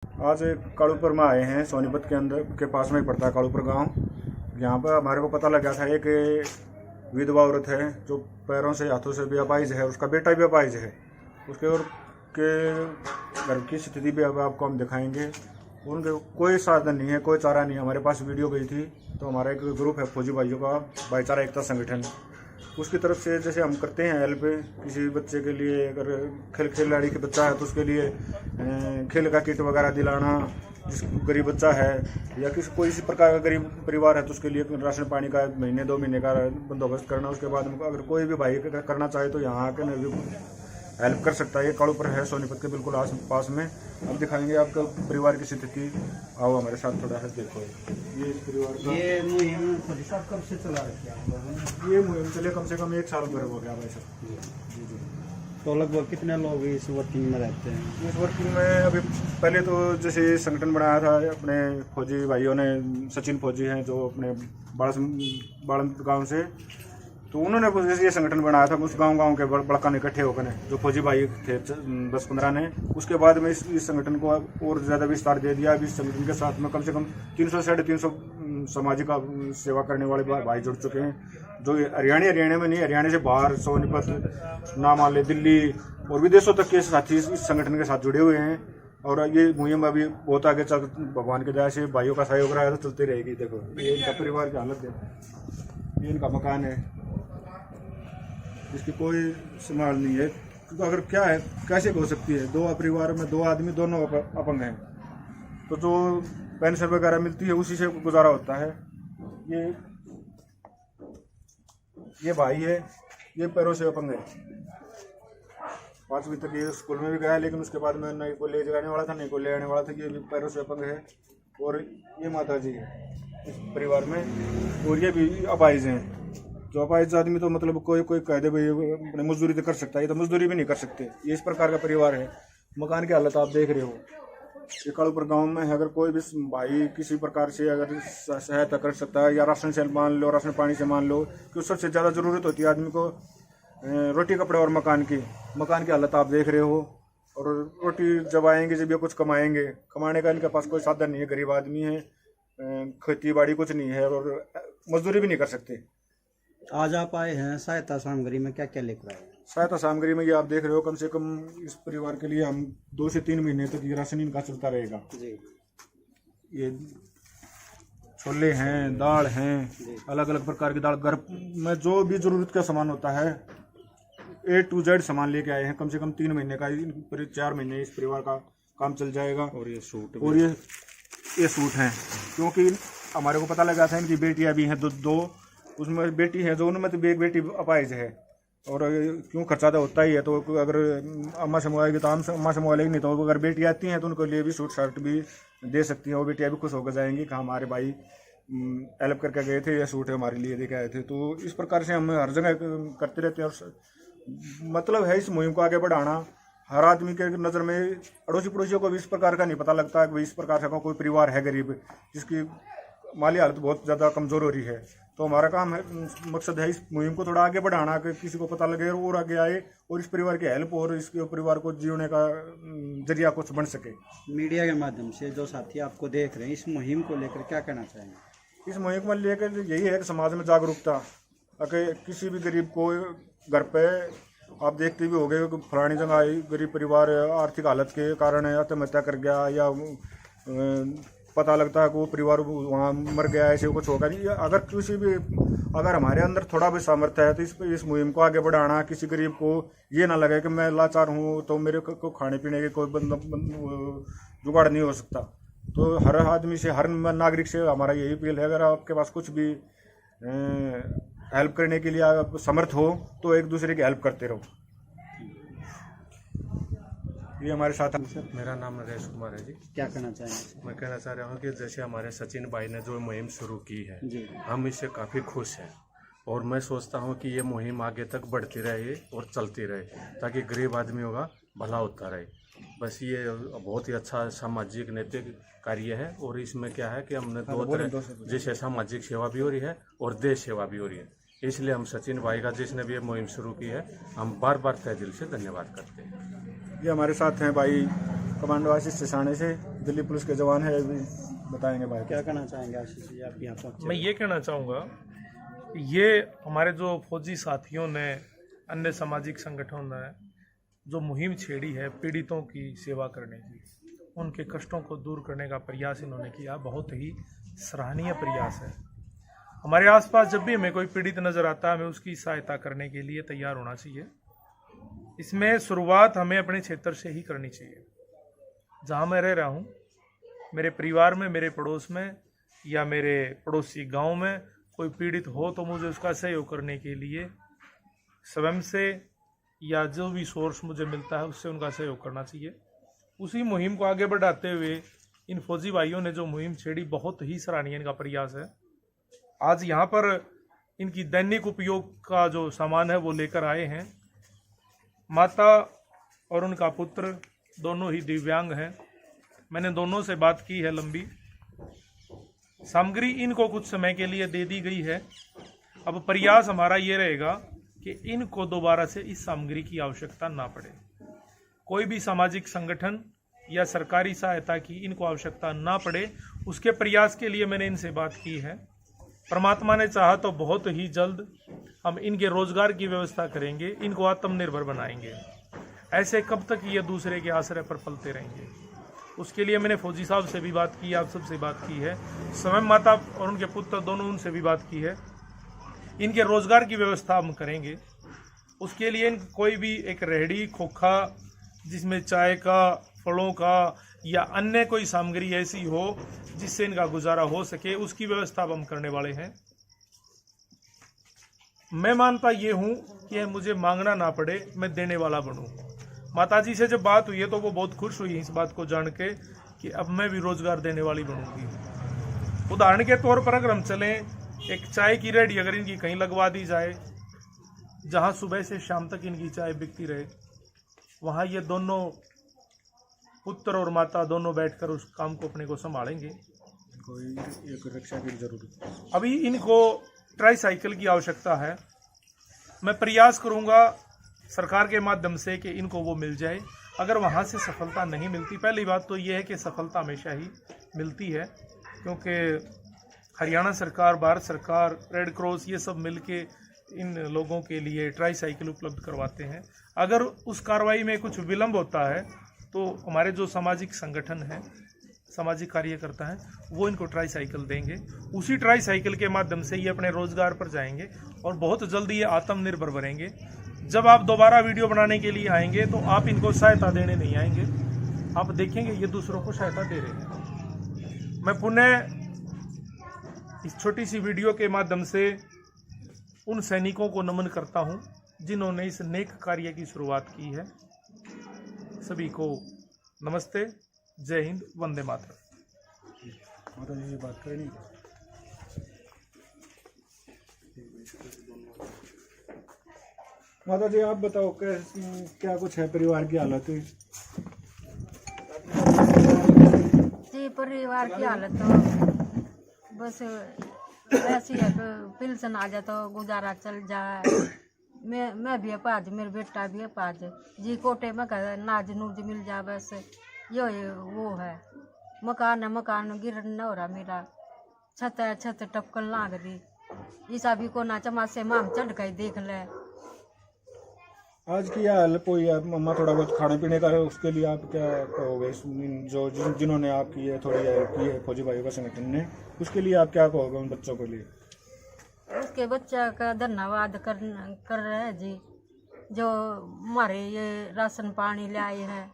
आज कालूपुर में आए हैं। सोनीपत के अंदर के पास में ही पड़ता है कालूपुर गांव। यहाँ पर हमारे को पता लगा था एक विधवा औरत है जो पैरों से हाथों से भी अपाहिज है, उसका बेटा भी अपाहिज है। उसके और के घर की स्थिति भी अब आपको हम दिखाएंगे। उनके कोई साधन नहीं है, कोई चारा नहीं है। हमारे पास वीडियो गई थी तो हमारा एक ग्रुप है फौजी भाइयों का, भाईचारा एकता संगठन, उसकी तरफ से जैसे हम करते हैं हेल्प किसी बच्चे के लिए, अगर खिलाड़ी के बच्चा है तो उसके लिए खेल का किट वगैरह दिलाना, जिस गरीब बच्चा है या किसी कोई इसी प्रकार का गरीब परिवार है तो उसके लिए राशन पानी का महीने 2 महीने का बंदोबस्त करना। उसके बाद अगर कोई भी भाई करना चाहे तो यहाँ आकर भी हेल्प कर सकता है। ये कालूपुर है सोनीपत के बिल्कुल आस पास में। अब दिखाएंगे आपका परिवार की स्थिति। आओ हमारे साथ थोड़ा सा देखो। ये इस परिवार का ये मुहिम कब से चला रखी है? ये मुहिम चले कम से कम 1 साल भर हो गया भाई साहब। जी जी। तो लगभग कितने लोग इस वर्किंग में रहते हैं? इस वर्किंग में अभी पहले तो जैसे संगठन बनाया था अपने फौजी भाइयों ने, सचिन फौजी हैं जो अपने बाड़न गाँव से, तो उन्होंने ये संगठन बनाया था। उस गांव के बड़का इकट्ठे होकर जो फौजी भाई थे 10-15 ने, उसके बाद में इस संगठन को और ज़्यादा विस्तार दे दिया। अभी इस संगठन के साथ में कम से कम 300-350 सामाजिक सेवा करने वाले भाई जुड़ चुके हैं, जो हरियाणा में नहीं, हरियाणा से बाहर सोनीपत, नामाले, दिल्ली और विदेशों तक के साथी इस संगठन के साथ जुड़े हुए हैं। और ये मुहिम अभी बहुत आगे चल, भगवान की दया से भाइयों का सहयोग रहा है तो चलती रहेगी। देखो ये इनका परिवार की हालत है, ये इनका मकान है, इसकी कोई संभाल नहीं है। तो अगर क्या है, कैसे हो सकती है? 2 परिवार में 2 आदमी दोनों अपंग हैं, तो जो पेंशन वगैरह मिलती है उसी से गुजारा होता है। ये भाई है, ये पैरों से अपंग है। 5वीं तक ये स्कूल में भी गया, लेकिन उसके बाद में नहीं कोई ले जाने वाला था, नहीं कोई ले आने वाला था। ये भी पैरों से अपंग है। और ये माता जी है इस परिवार में, और ये भी अपाहिज हैं। जो अपाहिज आदमी तो मतलब कोई कह दे भाई अपने मजदूरी तो कर सकता है, ये तो मजदूरी भी नहीं कर सकते। ये इस प्रकार का परिवार है। मकान की हालत आप देख रहे हो। ये कालूपुर गांव में है। अगर कोई भी भाई किसी प्रकार से अगर सहायता कर सकता है, या राशन से मान लो, राशन पानी से मान लो, क्योंकि सबसे ज़्यादा ज़रूरत होती है आदमी को रोटी कपड़े और मकान की हालत आप देख रहे हो। और रोटी जब आएंगे जब ये कुछ कमाएंगे, कमाने का इनके पास कोई साधन नहीं है। गरीब आदमी है, खेती बाड़ी कुछ नहीं है और मजदूरी भी नहीं कर सकते। आज आप आए हैं सहायता सामग्री में क्या क्या लेकर आए हैं? सहायता सामग्री में ये आप देख रहे हो, कम से कम इस परिवार के लिए हम 2 से 3 महीने तक ये राशन इनका चलता रहेगा। जी। ये छोले हैं, दाल हैं, अलग अलग प्रकार की दाल, घर में जो भी जरूरत का सामान होता है A to Z सामान लेके आए हैं। कम से कम 3 महीने का, 4 महीने इस परिवार का काम चल जाएगा। और ये सूट हैं, क्योंकि हमारे को पता लगा था इनकी बेटियां भी हैं, 2 उसमें बेटी है, जो उनमें तो एक बेटी अपाहिज है। और क्यों खर्चा तो होता ही है, तो अगर अम्मा से मंगाएगी तो अम्मा से मंगा लेगी, नहीं तो अगर बेटी आती हैं तो उनके लिए भी सूट शर्ट भी दे सकती हैं। वो बेटियाँ भी खुश होकर जाएंगी कि हमारे भाई हेल्प करके गए थे, ये सूट हमारे लिए लेके आए थे। तो इस प्रकार से हम हर जगह करते रहते हैं। और मतलब है इस मुहिम को आगे बढ़ाना। हर आदमी के नज़र में, अड़ोसी पड़ोसियों को भी इस प्रकार का नहीं पता लगता कि इस प्रकार का कोई परिवार है गरीब, जिसकी माली हालत बहुत ज़्यादा कमज़ोर हो रही है। तो हमारा काम है, मकसद है इस मुहिम को थोड़ा आगे बढ़ाना, कि किसी को पता लगे और आगे आए और इस परिवार की हेल्प और इसके परिवार को जीने का जरिया कुछ बन सके। मीडिया के माध्यम से जो साथी आपको देख रहे हैं, इस मुहिम को लेकर क्या कहना चाहेंगे? इस मुहिम को लेकर यही है कि समाज में जागरूकता, अगर किसी भी गरीब को घर पे आप देखते भी होंगे कि फलानी जगह गरीब परिवार आर्थिक हालत के कारण आत्महत्या कर गया, या पता लगता है कि वो परिवार वहाँ मर गया, ऐसे कुछ होगा नहीं। अगर हमारे अंदर थोड़ा भी सामर्थ्य है तो इस मुहिम को आगे बढ़ाना। किसी गरीब को ये ना लगे कि मैं लाचार हूँ तो मेरे को खाने पीने के कोई जुगाड़ नहीं हो सकता। तो हर आदमी से, हर नागरिक से हमारा यही अपील है, अगर आपके पास कुछ भी हेल्प करने के लिए आप समर्थ हो तो एक दूसरे की हेल्प करते रहो। ये हमारे साथ। मेरा नाम नरेश कुमार है जी। क्या कहना चाहेंगे? मैं कहना चाह रहा हूँ कि जैसे हमारे सचिन भाई ने जो मुहिम शुरू की है जी, हम इससे काफ़ी खुश हैं। और मैं सोचता हूँ कि ये मुहिम आगे तक बढ़ती रहे और चलती रहे, ताकि गरीब आदमियों का भला होता रहे। बस ये बहुत ही अच्छा सामाजिक नैतिक कार्य है। और इसमें क्या है कि हमने 2 तरह, जैसे सामाजिक सेवा भी हो रही है और देश सेवा भी हो रही है। इसलिए हम सचिन भाई का, जिसने भी ये मुहिम शुरू की है, हम बार बार तहे दिल से धन्यवाद करते हैं। ये हमारे साथ हैं भाई कमांडो आशीष सिसाने से। दिल्ली पुलिस के जवान है, अभी बताएंगे भाई। क्या कहना चाहेंगे आशीष जी, आप यहाँ पहुँचे? मैं ये कहना चाहूँगा कि ये हमारे जो फौजी साथियों ने, अन्य सामाजिक संगठनों ने जो मुहिम छेड़ी है पीड़ितों की सेवा करने की, उनके कष्टों को दूर करने का प्रयास इन्होंने किया, बहुत ही सराहनीय प्रयास है। हमारे आसपास जब भी हमें कोई पीड़ित नज़र आता है, हमें उसकी सहायता करने के लिए तैयार होना चाहिए। इसमें शुरुआत हमें अपने क्षेत्र से ही करनी चाहिए। जहाँ मैं रह रहा हूँ, मेरे परिवार में, मेरे पड़ोस में या मेरे पड़ोसी गांव में कोई पीड़ित हो तो मुझे उसका सहयोग करने के लिए स्वयं से या जो भी सोर्स मुझे मिलता है उससे उनका सहयोग करना चाहिए। उसी मुहिम को आगे बढ़ाते हुए इन फौजी भाइयों ने जो मुहिम छेड़ी, बहुत ही सराहनीय इनका प्रयास है। आज यहाँ पर इनकी दैनिक उपयोग का जो सामान है वो लेकर आए हैं। माता और उनका पुत्र दोनों ही दिव्यांग हैं। मैंने दोनों से बात की है लंबी। सामग्री इनको कुछ समय के लिए दे दी गई है। अब प्रयास हमारा ये रहेगा कि इनको दोबारा से इस सामग्री की आवश्यकता ना पड़े। कोई भी सामाजिक संगठन या सरकारी सहायता की इनको आवश्यकता ना पड़े, उसके प्रयास के लिए मैंने इनसे बात की है। परमात्मा ने चाहा तो बहुत ही जल्द हम इनके रोजगार की व्यवस्था करेंगे, इनको आत्मनिर्भर बनाएंगे। ऐसे कब तक ये दूसरे के आश्रय पर पलते रहेंगे? उसके लिए मैंने फौजी साहब से भी बात की, आप सबसे बात की है, स्वयं माता और उनके पुत्र दोनों, उनसे भी बात की है। इनके रोजगार की व्यवस्था हम करेंगे। उसके लिए कोई भी एक रेहड़ी खोखा जिसमें चाय का, फलों का या अन्य कोई सामग्री ऐसी हो जिससे इनका गुजारा हो सके, उसकी व्यवस्था हम करने वाले हैं। मैं मानता ये हूँ कि मुझे मांगना ना पड़े, मैं देने वाला बनूँ। माताजी से जब बात हुई है तो वो बहुत खुश हुई इस बात को जान के कि अब मैं भी रोजगार देने वाली बनूंगी। उदाहरण के तौर पर अगर हम चलें, एक चाय की रेहड़ी अगर इनकी कहीं लगवा दी जाए, जहाँ सुबह से शाम तक इनकी चाय बिकती रहे, वहाँ ये दोनों पुत्र और माता दोनों बैठकर उस काम को अपने को संभालेंगे। कोई एक रिक्शा की जरूरत। अभी इनको ट्राईसाइकिल की आवश्यकता है। मैं प्रयास करूंगा सरकार के माध्यम से कि इनको वो मिल जाए। अगर वहाँ से सफलता नहीं मिलती, पहली बात तो ये है कि सफलता हमेशा ही मिलती है, क्योंकि हरियाणा सरकार, भारत सरकार, रेड क्रॉस, ये सब मिलके इन लोगों के लिए ट्राईसाइकिल उपलब्ध करवाते हैं। अगर उस कार्रवाई में कुछ विलम्ब होता है तो हमारे जो सामाजिक संगठन हैं, सामाजिक कार्यकर्ता हैं, वो इनको ट्राईसाइकिल देंगे। उसी ट्राईसाइकिल के माध्यम से ये अपने रोजगार पर जाएंगे और बहुत जल्दी ये आत्मनिर्भर बनेंगे। जब आप दोबारा वीडियो बनाने के लिए आएंगे तो आप इनको सहायता देने नहीं आएंगे, आप देखेंगे ये दूसरों को सहायता दे रहे हैं। मैं पुनः इस छोटी सी वीडियो के माध्यम से उन सैनिकों को नमन करता हूं जिन्होंने इस नेक कार्य की शुरुआत की है। सभी को नमस्ते, जय हिंद, वंदे मातरम। माता जी बात करें नहीं। माता जी आप बताओ क्या कुछ है परिवार की हालत? जी परिवार की हालत तो बस ऐसी है, पेंशन आ जाए तो गुजारा चल जाए। मैं भी है पाज, मेरा बेटा भी है पाज जी। कोटे में नाज नूज मिल जाए, बस यो वो है। मकान है, मकान गिरन न हो रहा मेरा। छत है, छत टपकन लाग रही। ईसा भी को ना चमासे माम चढ़ गई देख ले। आज की हाल कोई मम्मा थोड़ा बहुत खाने पीने का है, उसके लिए आप क्या कहोगे? जो जिन्होंने आपकी ये थोड़ी हेल्प की है फौजी भाइयों का संगठन ने, उसके लिए आप क्या कहोगे उन बच्चों के लिए? उसके बच्चा का धन्यवाद कर रहे हैं जी, जो हमारे ये राशन पानी ले आए हैं।